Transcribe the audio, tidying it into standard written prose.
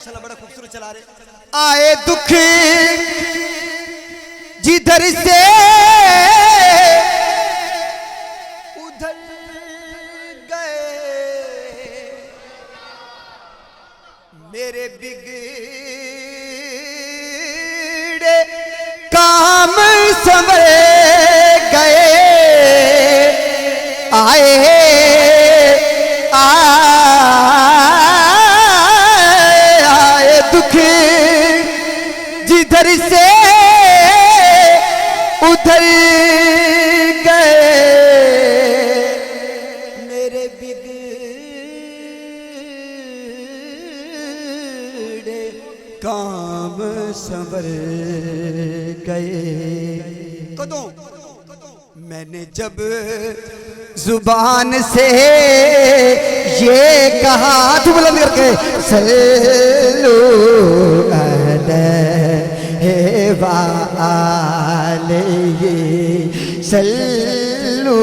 बड़ा खूबसूरत चला रहे। आए दुख जिधर से उधर गए, मेरे बिगड़े काम संवर गए। आए दुख जिधर से उधर गए, मेरे बिगड़े काम संवर गए। कदों मैंने जब जुबान से ये कहा, तू बुलंद करके सल्लू अलैहि सल्लू।